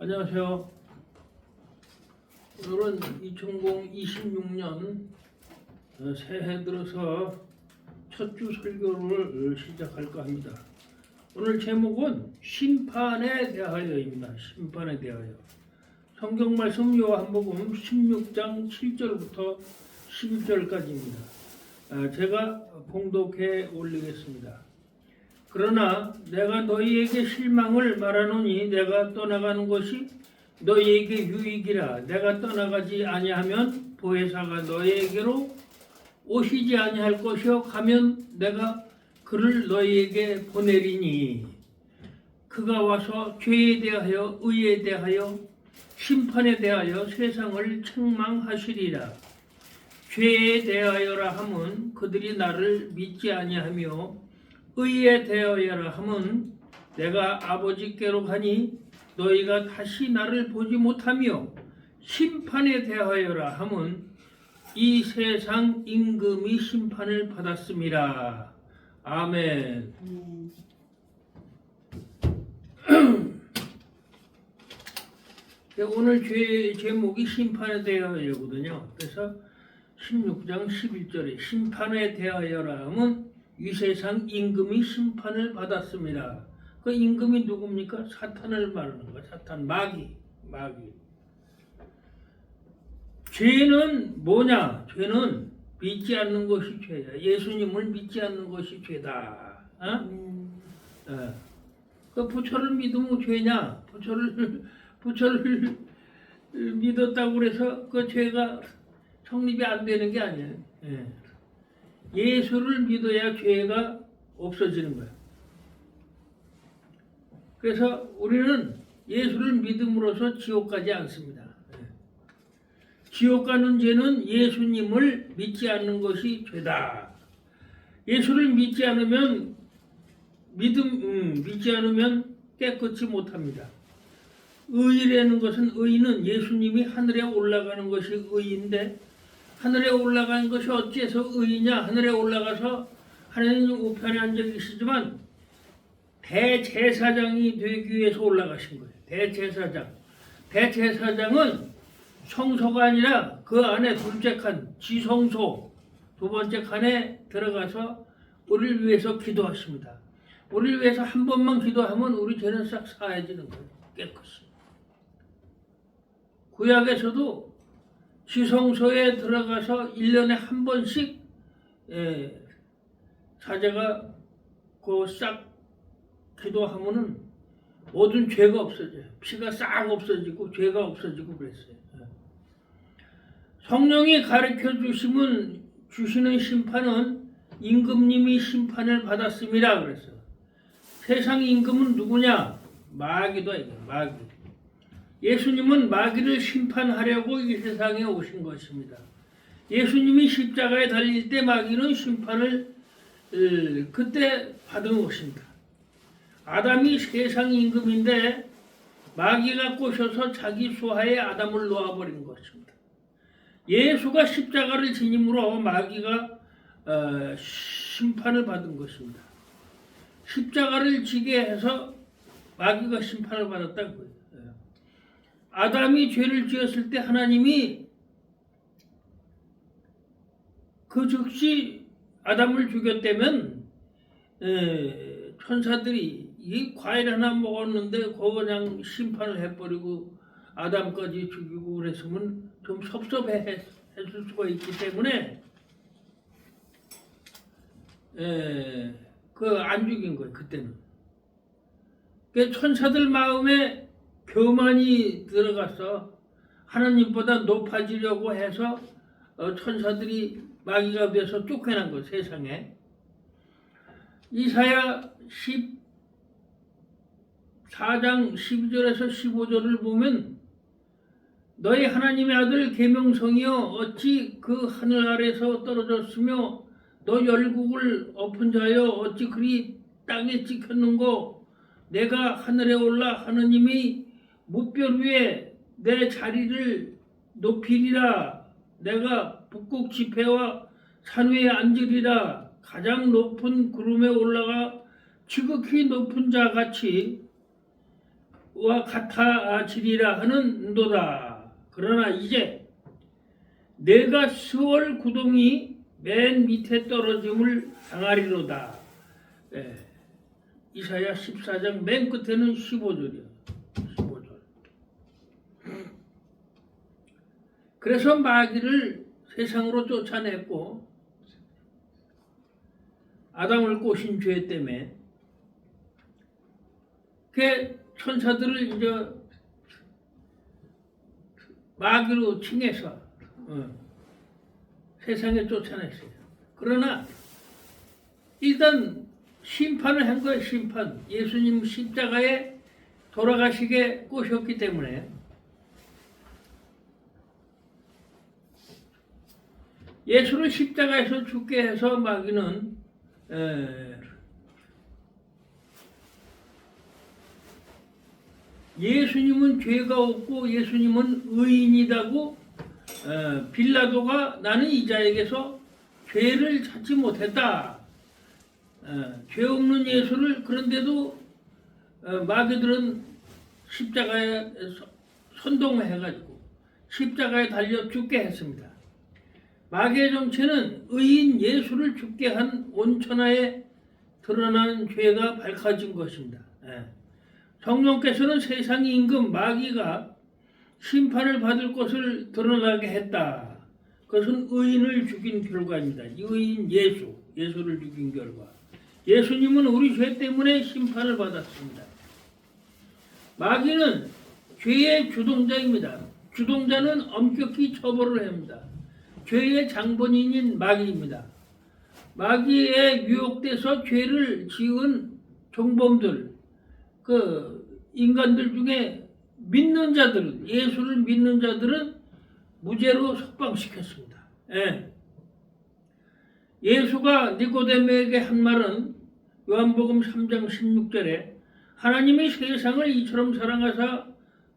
안녕하세요. 오늘은 2026년 새해 들어서 첫 주 설교를 시작할까 합니다. 오늘 제목은 심판에 대하여입니다. 심판에 대하여. 성경 말씀 요한복음 16장 7절부터 11절까지입니다. 제가 봉독해 올리겠습니다. 그러나 내가 너희에게 실망을 말하노니 내가 떠나가는 것이 너희에게 유익이라. 내가 떠나가지 아니하면 보혜사가 너희에게로 오시지 아니할 것이요 가면 내가 그를 너희에게 보내리니 그가 와서 죄에 대하여 의에 대하여 심판에 대하여 세상을 책망하시리라. 죄에 대하여라 함은 그들이 나를 믿지 아니하며 의에 대하여라 함은 내가 아버지께로 가니 너희가 다시 나를 보지 못하며 심판에 대하여라 함은 이 세상 임금이 심판을 받았음이라. 아멘. 오늘 제목이 심판에 대하여거든요. 그래서 16장 11절에 심판에 대하여라 함은 이 세상 임금이 심판을 받았습니다. 그 임금이 누굽니까? 사탄을 말하는 거야. 사탄, 마귀. 죄는 뭐냐? 죄는 믿지 않는 것이 죄야. 예수님을 믿지 않는 것이 죄다. 그 부처를 믿으면 죄냐? 부처를 믿었다고 그래서 그 죄가 성립이 안 되는 게 아니에요. 예수를 믿어야 죄가 없어지는 거야. 그래서 우리는 예수를 믿음으로써 지옥 가지 않습니다. 지옥 가는 죄는 예수님을 믿지 않는 것이 죄다. 예수를 믿지 않으면 믿지 않으면 깨끗이 못합니다. 의라는 것은 의는 예수님이 하늘에 올라가는 것이 의인데 하늘에 올라간 것이 어째서 의이냐? 하늘에 올라가서 하나님 우편에 앉아 계시지만 대제사장이 되기 위해서 올라가신 거예요. 대제사장은 성소가 아니라 그 안에 둘째 칸, 지성소, 두 번째 칸에 들어가서 우리를 위해서 기도하십니다. 우리를 위해서 한 번만 기도하면 우리 죄는 싹 사해지는 거예요. 깨끗이. 구약에서도 지성소에 들어가서 1년에 한 번씩 사제가 그 싹 기도하면은 모든 죄가 없어져요. 피가 싹 없어지고 죄가 없어지고 그랬어요. 성령이 가르쳐 주시는 심판은 임금님이 심판을 받았습니다. 그랬어요. 세상 임금은 누구냐? 마귀다. 마귀. 예수님은 마귀를 심판하려고 이 세상에 오신 것입니다. 예수님이 십자가에 달릴 때 마귀는 심판을 그때 받은 것입니다. 아담이 세상 임금인데 마귀가 꼬셔서 자기 수하에 아담을 놓아버린 것입니다. 예수가 십자가를 지님으로 마귀가 심판을 받은 것입니다. 십자가를 지게 해서 마귀가 심판을 받았다고요. 아담이 죄를 지었을 때 하나님이 그 즉시 아담을 죽였다면 천사들이 이 과일 하나 먹었는데 그거 그냥 심판을 해버리고 아담까지 죽이고 그랬으면 좀 섭섭했을 수가 있기 때문에 그 안 죽인 거예요. 그때는. 그 천사들 마음에 교만이 들어가서 하나님보다 높아지려고 해서 천사들이 마귀가 돼서 쫓겨난 거예요. 세상에. 이사야 14장 12절에서 15절을 보면 너희 하나님의 아들 계명성이여 어찌 그 하늘 아래서 떨어졌으며 너 열국을 엎은 자여 어찌 그리 땅에 찍혔는고 내가 하늘에 올라 하느님이 무별 위에 내 자리를 높이리라. 내가 북극 지폐와 산 위에 앉으리라. 가장 높은 구름에 올라가 지극히 높은 자 같이 같아지리라 하는도다. 그러나 이제 내가 스월 구덩이 맨 밑에 떨어짐을 당하리로다. 예. 이사야 14장 맨 끝에는 15절이요. 15절. 그래서 마귀를 세상으로 쫓아냈고 아담을 꼬신 죄 때문에 그 천사들을 이제 마귀로 칭해서 세상에 쫓아냈어요. 그러나 일단 심판을 한 거예요. 심판. 예수님 십자가에 돌아가시게 꼬셨기 때문에 예수를 십자가에서 죽게 해서 마귀는 예수님은 죄가 없고 예수님은 의인이라고 빌라도가 나는 이 자에게서 죄를 찾지 못했다. 죄 없는 예수를 그런데도 마귀들은 십자가에 선동해가지고 십자가에 달려 죽게 했습니다. 마귀의 정체는 의인 예수를 죽게 한 온천하에 드러난 죄가 밝혀진 것입니다. 성령께서는 세상 임금 마귀가 심판을 받을 것을 드러나게 했다. 그것은 의인을 죽인 결과입니다. 이 의인 예수를 죽인 결과. 예수님은 우리 죄 때문에 심판을 받았습니다. 마귀는 죄의 주동자입니다. 주동자는 엄격히 처벌을 합니다. 죄의 장본인인 마귀입니다. 마귀에 유혹돼서 죄를 지은 종범들, 인간들 중에 믿는 자들은, 예수를 믿는 자들은 무죄로 석방시켰습니다. 예수가 니고데모에게 한 말은 요한복음 3장 16절에 하나님이 세상을 이처럼 사랑하사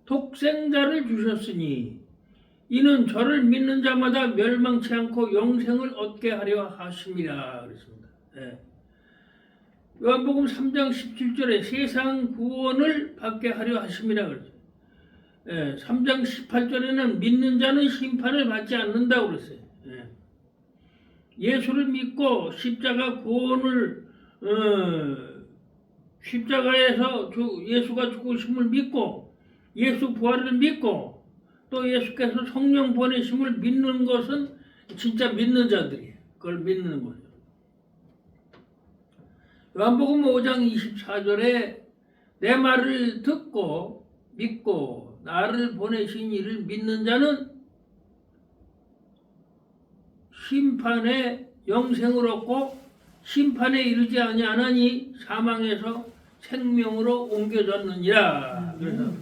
독생자를 주셨으니 이는 저를 믿는 자마다 멸망치 않고 영생을 얻게 하려 하심이라 그랬습니다. 요한복음 3장 17절에 세상 구원을 받게 하려 하심이라 그랬어요. 3장 18절에는 믿는 자는 심판을 받지 않는다고 그랬어요. 예수를 믿고 십자가 구원을 십자가에서 예수가 죽으심을 믿고 예수 부활을 믿고 또 예수께서 성령 보내심을 믿는 것은 진짜 믿는 자들이에요. 그걸 믿는 거죠. 요한복음 5장 24절에 내 말을 듣고 믿고 나를 보내신 이를 믿는 자는 심판의 영생을 얻고 심판에 이르지 아니하나니 사망에서 생명으로 옮겨졌느니라. 그래서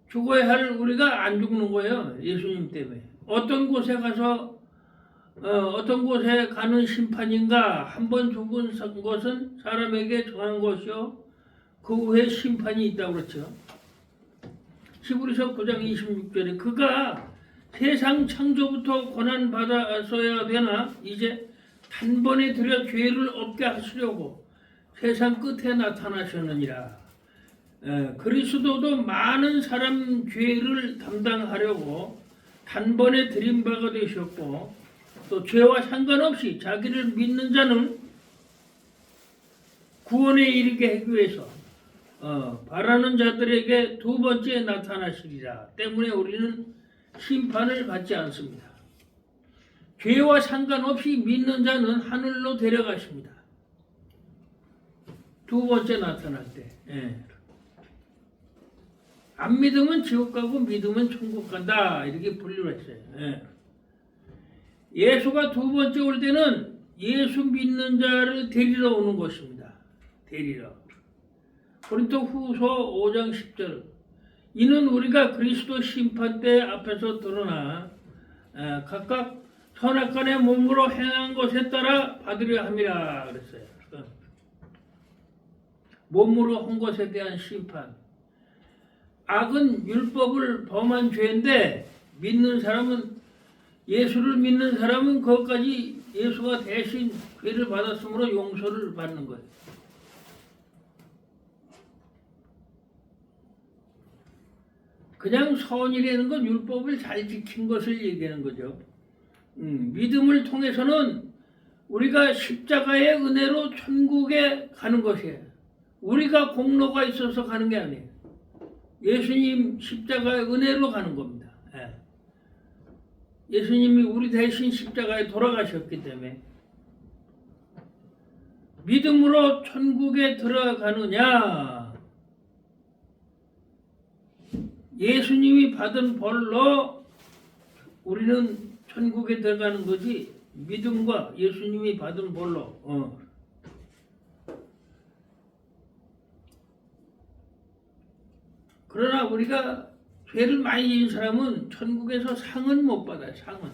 죽어야 할 우리가 안 죽는 거예요. 예수님 때문에. 어떤 곳에 가서 어떤 곳에 가는 심판인가? 한 번 죽은 것은 사람에게 정한 것이요 그 후에 심판이 있다고 그랬죠. 히브리서 9장 26절에 그가 세상 창조부터 고난 받았어야 되나 이제 단번에 들여 죄를 없게 하시려고 세상 끝에 나타나셨느니라. 그리스도도 많은 사람 죄를 담당하려고 단번에 드린 바가 되셨고 또 죄와 상관없이 자기를 믿는 자는 구원에 이르게 하기 위해서 바라는 자들에게 두 번째 나타나시리라. 때문에 우리는 심판을 받지 않습니다. 죄와 상관없이 믿는 자는 하늘로 데려가십니다. 두 번째 나타날 때. 안 믿으면 지옥 가고 믿으면 천국 간다. 이렇게 분류를 했어요. 예수가 두 번째 올 때는 예수 믿는 자를 데리러 오는 것입니다. 데리러. 고린도 후서 5장 10절 이는 우리가 그리스도 심판대 앞에서 드러나 각각 선악간의 몸으로 행한 것에 따라 받으려 함이라 그랬어요. 몸으로 한 것에 대한 심판. 악은 율법을 범한 죄인데 믿는 사람은 예수를 믿는 사람은 그것까지 예수가 대신 죄를 받았으므로 용서를 받는 거예요. 그냥 선이라는 건 율법을 잘 지킨 것을 얘기하는 거죠. 믿음을 통해서는 우리가 십자가의 은혜로 천국에 가는 것이에요. 우리가 공로가 있어서 가는 게 아니에요. 예수님 십자가의 은혜로 가는 겁니다. 예. 예수님이 우리 대신 십자가에 돌아가셨기 때문에 믿음으로 천국에 들어가느냐, 예수님이 받은 벌로 우리는 천국에 들어가는 거지, 믿음과 예수님이 받은 벌로. 그러나 우리가 죄를 많이 지은 사람은 천국에서 상은 못 받아요. 상은.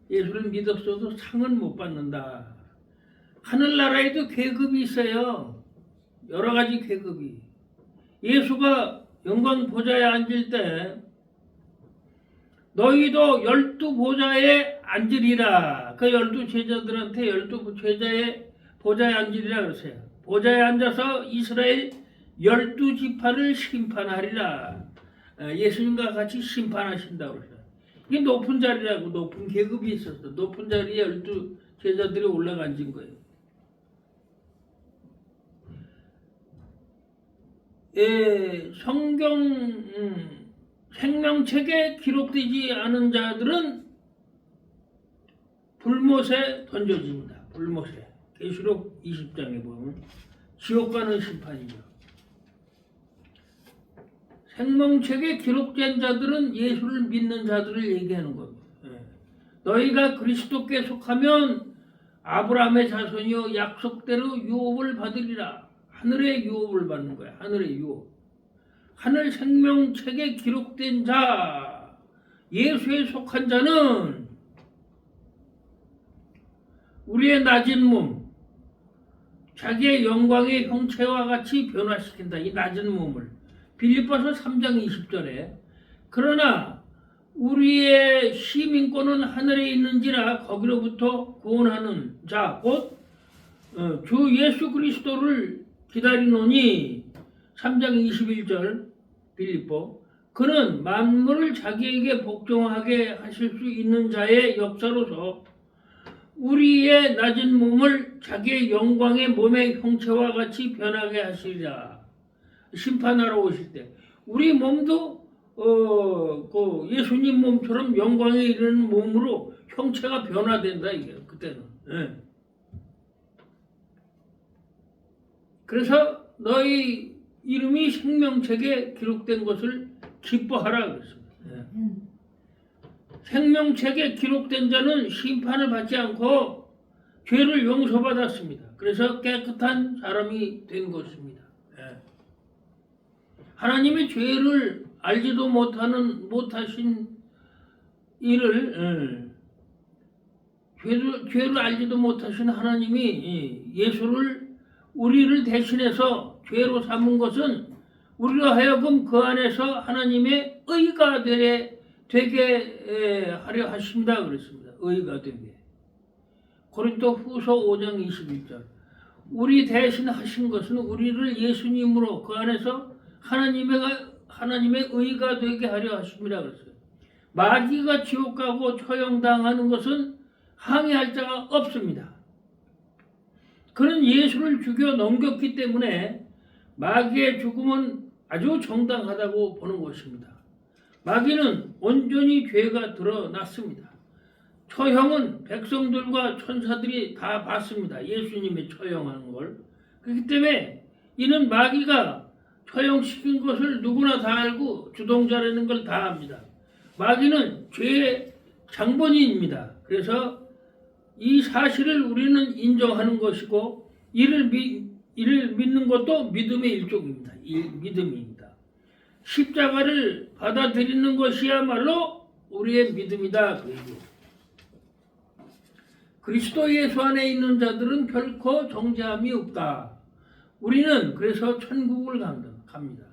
예수를 믿었어도 상은 못 받는다. 하늘나라에도 계급이 있어요. 여러 가지 계급이. 예수가 영광 보좌에 앉을 때 너희도 12보좌에 앉으리라. 그 12제자들한테 12제자의 보좌에 앉으리라 그러세요. 보좌에 앉아서 이스라엘 12지파를 심판하리라. 예수님과 같이 심판하신다고 그러세요. 이게 높은 자리라고, 높은 계급이 있었어. 높은 자리에 12제자들이 올라앉은 거예요. 성경 생명책에 기록되지 않은 자들은 불못에 던져집니다. 불못에. 계시록 20장에 보면 지옥 가는 심판이죠. 생명책에 기록된 자들은 예수를 믿는 자들을 얘기하는 겁니다. 너희가 그리스도께 속하면 아브라함의 자손이여 약속대로 유업을 받으리라. 하늘의 유업을 받는 거야. 하늘의 유업. 하늘 생명책에 기록된 자, 예수에 속한 자는 우리의 낮은 몸, 자기의 영광의 형체와 같이 변화시킨다. 이 낮은 몸을. 빌립보서 3장 20절에 그러나 우리의 시민권은 하늘에 있는지라 거기로부터 구원하는 자, 곧 주 예수 그리스도를 기다리노니 3장 21절 빌립보 그는 만물을 자기에게 복종하게 하실 수 있는 자의 역사로서 우리의 낮은 몸을 자기의 영광의 몸의 형체와 같이 변하게 하시리라. 심판하러 오실 때 우리 몸도 그 예수님 몸처럼 영광에 이르는 몸으로 형체가 변화된다 이게 그때는. 예. 그래서 너희 이름이 생명책에 기록된 것을 기뻐하라 그랬습니다. 예. 생명책에 기록된 자는 심판을 받지 않고 죄를 용서받았습니다. 그래서 깨끗한 사람이 된 것입니다. 예. 하나님의 죄를 알지도 못하신 이를 죄를 알지도 못하신 하나님이 예수를 우리를 대신해서 죄로 삼은 것은 우리로 하여금 그 안에서 하나님의 의가 되게 하려 하신다 그랬습니다. 의가 되게. 고린도 후서 5장 21절. 우리 대신 하신 것은 우리를 예수님으로 그 안에서 하나님의 의가 되게 하려 하십니다 그랬어요. 마귀가 지옥 가고 처형당하는 것은 항의할 자가 없습니다. 그는 예수를 죽여 넘겼기 때문에 마귀의 죽음은 아주 정당하다고 보는 것입니다. 마귀는 온전히 죄가 드러났습니다. 처형은 백성들과 천사들이 다 봤습니다. 예수님의 처형하는 걸. 그렇기 때문에 이는 마귀가 처형시킨 것을 누구나 다 알고 주동자라는 걸 다 압니다. 마귀는 죄의 장본인입니다. 그래서 이 사실을 우리는 인정하는 것이고 이를 믿는 것도 믿음의 일종입니다. 믿음입니다. 십자가를 받아들이는 것이야말로 우리의 믿음이다. 그리스도 예수 안에 있는 자들은 결코 정죄함이 없다. 우리는 그래서 천국을 갑니다.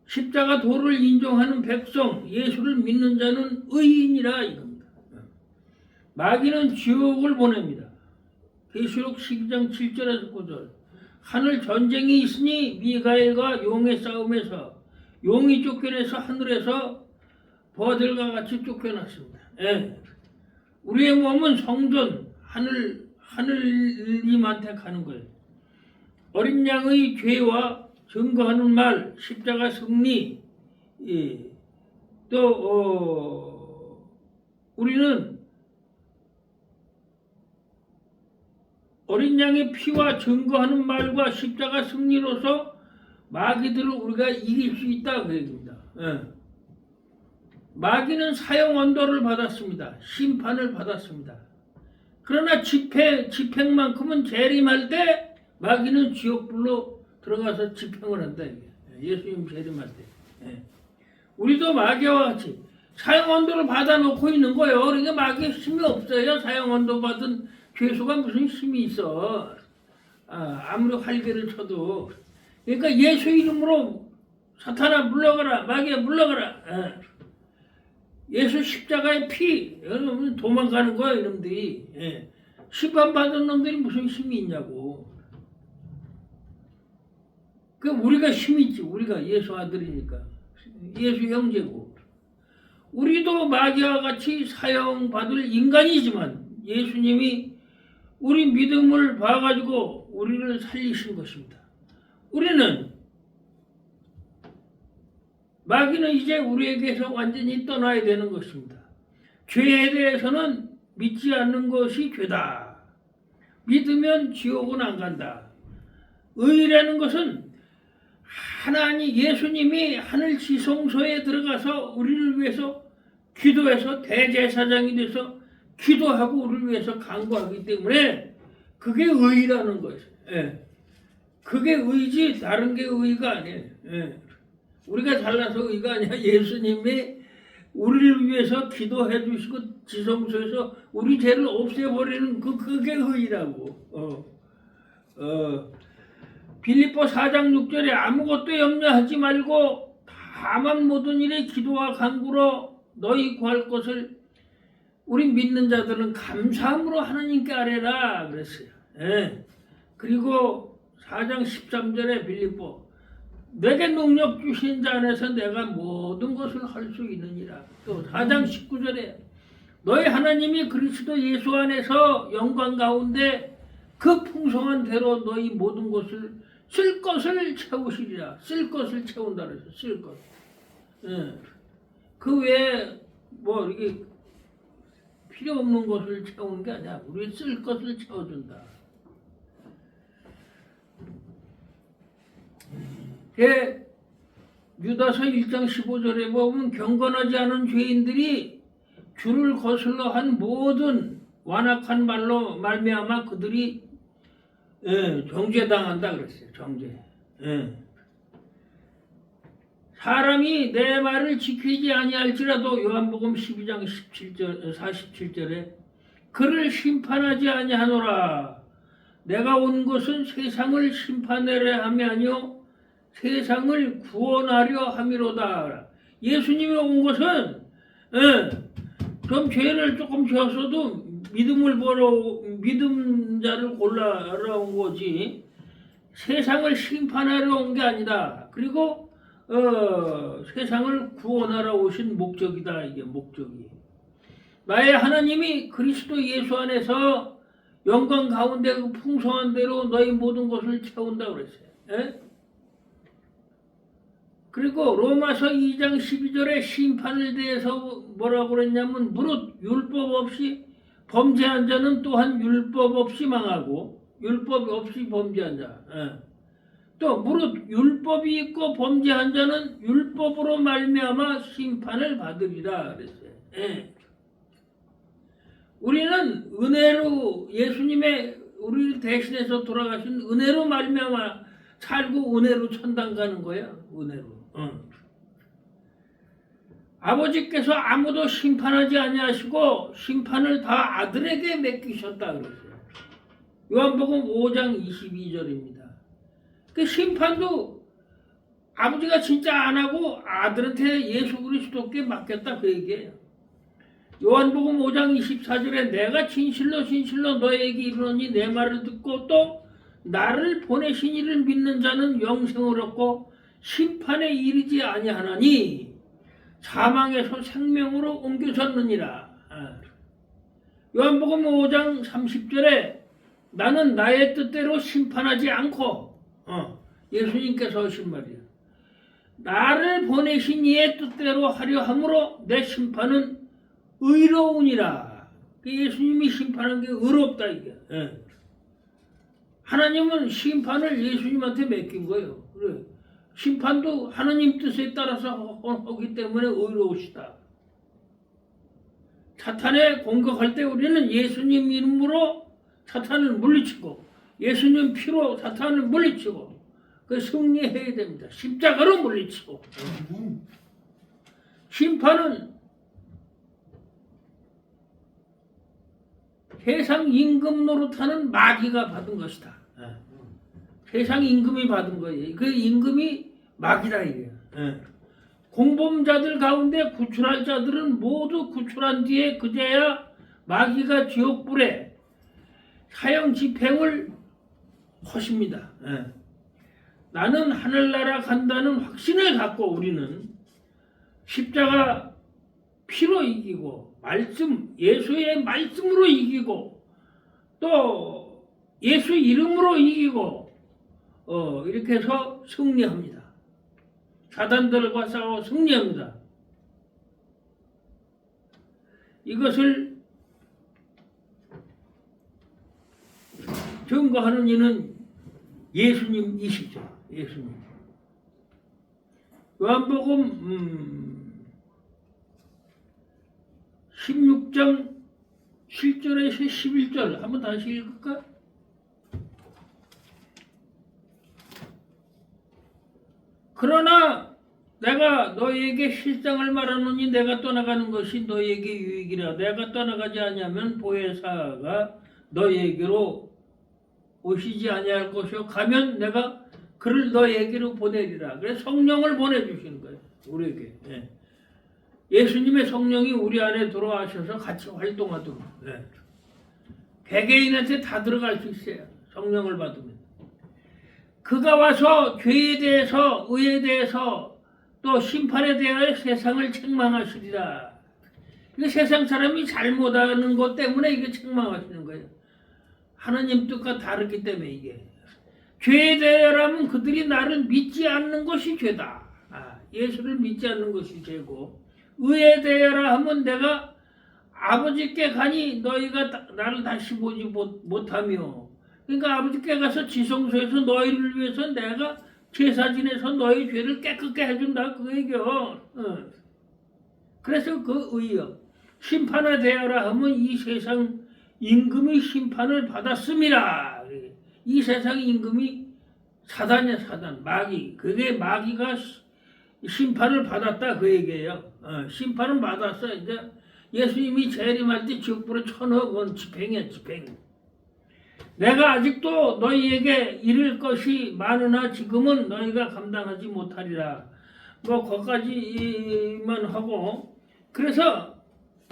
십자가 도를 인정하는 백성, 예수를 믿는 자는 의인이라 이겁니다. 마귀는 지옥을 보냅니다. 계시록 12장 7절에서 9절. 하늘 전쟁이 있으니 미가엘과 용의 싸움에서 용이 쫓겨내서 하늘에서 버들과 같이 쫓겨났습니다. 예. 우리의 몸은 성전, 하늘님한테 가는 거예요. 어린 양의 죄와 증거하는 말, 십자가 승리, 예. 또 우리는 어린 양의 피와 증거하는 말과 십자가 승리로서 마귀들을 우리가 이길 수 있다 그 얘기입니다. 예. 마귀는 사형 언도를 받았습니다. 심판을 받았습니다. 그러나 집행만큼은 재림할 때 마귀는 지옥불로 들어가서 집행을 한다. 예수님 재림할 때. 예. 우리도 마귀와 같이 사형 언도를 받아놓고 있는 거예요. 그러니까 마귀에 힘이 없어요. 사형 언도 받은 죄수가 무슨 힘이 있어. 아무리 활개를 쳐도. 그러니까 예수 이름으로 사탄아 물러가라. 마귀야 물러가라. 예수 십자가의 피. 여러분 도망가는 거야 이놈들이. 예. 심판받은 놈들이 무슨 힘이 있냐고. 그 우리가 힘이 있지. 우리가 예수 아들이니까. 예수 형제고. 우리도 마귀와 같이 사형받을 인간이지만 예수님이 우리 믿음을 봐가지고 우리를 살리신 것입니다. 우리는 마귀는 이제 우리에게서 완전히 떠나야 되는 것입니다. 죄에 대해서는 믿지 않는 것이 죄다. 믿으면 지옥은 안 간다. 의라는 것은 하나님 예수님이 하늘 지성소에 들어가서 우리를 위해서 기도해서 대제사장이 돼서 기도하고 우리를 위해서 간구하기 때문에 그게 의라는 것이에요. 예. 그게 의지 다른 게 의가 아니에요. 예. 우리가 잘나서 의가 아니야. 예수님이 우리를 위해서 기도해 주시고 지성소에서 우리 죄를 없애버리는 그게 의라고. 빌립보 4장 6절에 아무것도 염려하지 말고 다만 모든 일에 기도와 간구로 너희 구할 것을 우리 믿는 자들은 감사함으로 하나님께 아뢰라 그랬어요. 예. 그리고 4장 13절에 빌립보 내게 능력 주신 자 안에서 내가 모든 것을 할 수 있느니라. 또 4장 19절에 너희 하나님이 그리스도 예수 안에서 영광 가운데 그 풍성한 대로 너희 모든 것을 쓸 것을 채우시리라. 쓸 것을 채운다 그랬어요. 쓸 것. 예. 그 외에 뭐 이게 필요 없는 것을 채우는 게 아니야. 우리 쓸 것을 채워준다. 유다서 1장 15절에 보면 경건하지 않은 죄인들이 주를 거슬러 한 모든 완악한 말로 말미암아 그들이 정죄당한다 그랬어요. 정죄. 사람이 내 말을 지키지 아니할지라도 요한복음 12장 47절에 그를 심판하지 아니하노라. 내가 온 것은 세상을 심판하려 함이 아니요 세상을 구원하려 함이로다. 예수님이 온 것은 좀 죄를 조금 지었어도 믿음 자를 골라러 온 거지 세상을 심판하러 온 게 아니다. 그리고 세상을 구원하러 오신 목적이다. 이게 목적이. 나의 하나님이 그리스도 예수 안에서 영광 가운데 그 풍성한 대로 너희 모든 것을 채운다 그랬어요. 에? 그리고 로마서 2장 12절에 심판에 대해서 뭐라고 그랬냐면 무릇 율법 없이 범죄한 자는 또한 율법 없이 망하고 율법 없이 범죄한 자. 또 무릇 율법이 있고 범죄한 자는 율법으로 말미암아 심판을 받으리라 그랬어요. 우리는 은혜로 예수님의 우리를 대신해서 돌아가신 은혜로 말미암아 살고 은혜로 천당 가는 거야. 은혜로. 아버지께서 아무도 심판하지 아니하시고 심판을 다 아들에게 맡기셨다 그랬어요. 요한복음 5장 22절입니다. 그 심판도 아버지가 진짜 안 하고 아들한테 예수 그리스도께 맡겼다 그 얘기예요. 요한복음 5장 24절에 내가 진실로 너에게 이르노니 내 말을 듣고 또 나를 보내신 이를 믿는 자는 영생을 얻고 심판에 이르지 아니하나니 사망에서 생명으로 옮겨졌느니라. 요한복음 5장 30절에 나는 나의 뜻대로 심판하지 않고 예수님께서 하신 말이에요. 나를 보내신 이의 뜻대로 하려 함으로 내 심판은 의로우니라. 예수님이 심판한 게 의롭다 이게. 하나님은 심판을 예수님한테 맡긴 거예요. 그래. 심판도 하나님 뜻에 따라서 하기 때문에 의로우시다. 사탄에 공격할 때 우리는 예수님 이름으로 사탄을 물리치고 예수님 피로 사탄을 물리치고 그 승리해야 됩니다. 십자가로 물리치고. 심판은 세상 임금 노릇하는 마귀가 받은 것이다. 세상 임금이 받은 거예요. 그 임금이 마귀다 이게. 공범자들 가운데 구출할 자들은 모두 구출한 뒤에 그제야 마귀가 지옥불에 사형 집행을 하십니다. 나는 하늘나라 간다는 확신을 갖고 우리는 십자가 피로 이기고 예수의 말씀으로 이기고 또 예수 이름으로 이기고 이렇게 해서 승리합니다. 사단들과 싸워 승리합니다. 이것을 증거하는 이는 예수님이시죠. 예수님. 요한복음 16장 7절에서 11절 한번 다시 읽을까? 그러나 내가 너희에게 실상을 말하노니 내가 떠나가는 것이 너희에게 유익이라. 내가 떠나가지 아니하면 보혜사가 너희에게로 오시지 아니할 것이요 가면 내가 그를 너희에게로 보내리라. 그래서 성령을 보내주시는 거예요. 우리에게. 예수님의 성령이 우리 안에 들어와셔서 같이 활동하도록. 개개인한테 다 들어갈 수 있어요. 성령을 받으면. 그가 와서 죄에 대해서 의에 대해서 또 심판에 대하여 세상을 책망하시리라. 이게 세상 사람이 잘못하는 것 때문에 이게 책망하시는 거예요. 하나님 뜻과 다르기 때문에 이게. 죄에 대하여라면 그들이 나를 믿지 않는 것이 죄다. 예수를 믿지 않는 것이 죄고 의에 대하여라 하면 내가 아버지께 가니 너희가 나를 다시 보지 못하며 그러니까 아버지께 가서 지성소에서 너희를 위해서 내가 제사 지내서 너희 죄를 깨끗게 해준다 그 얘기요. 그래서 그 의요. 심판에 대하여라 하면 이 세상 임금이 심판을 받았음이라. 이 세상 임금이 사단이야 사단 마귀. 그게 마귀가 심판을 받았다 그 얘기예요. 심판은 받았어. 이제 예수님이 재림할 때 지옥불에 천억 원 집행이야 집행. 내가 아직도 너희에게 이를 것이 많으나 지금은 너희가 감당하지 못하리라. 뭐 거기까지만 하고 그래서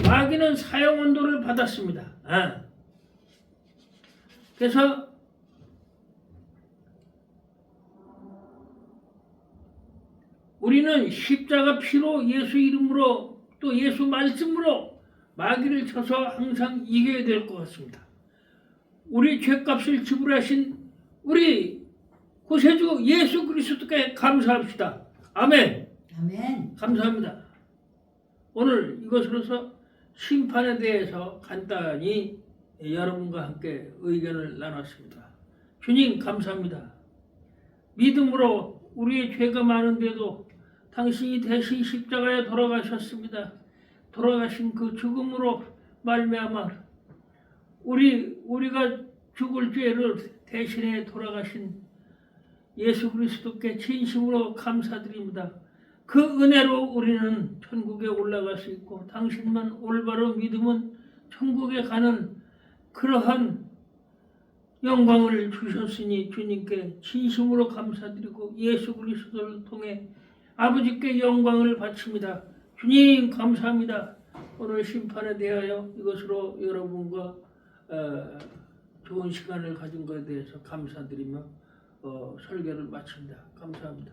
마귀는 사형 언도를 받았습니다. 그래서 우리는 십자가 피로 예수 이름으로 또 예수 말씀으로 마귀를 쳐서 항상 이겨야 될 것 같습니다. 우리 죄값을 지불하신 우리 구세주 예수 그리스도께 감사합시다. 아멘. 아멘. 감사합니다. 오늘 이것으로서 심판에 대해서 간단히 여러분과 함께 의견을 나눴습니다. 주님 감사합니다. 믿음으로 우리의 죄가 많은데도 당신이 대신 십자가에 돌아가셨습니다. 돌아가신 그 죽음으로 말미암아 우리가 죽을 죄를 대신해 돌아가신 예수 그리스도께 진심으로 감사드립니다. 그 은혜로 우리는 천국에 올라갈 수 있고 당신만 올바로 믿으면 천국에 가는 그러한 영광을 주셨으니 주님께 진심으로 감사드리고 예수 그리스도를 통해 아버지께 영광을 바칩니다. 주님 감사합니다. 오늘 심판에 대하여 이것으로 여러분과 좋은 시간을 가진 것에 대해서 감사드리며 설교를 마칩니다. 감사합니다.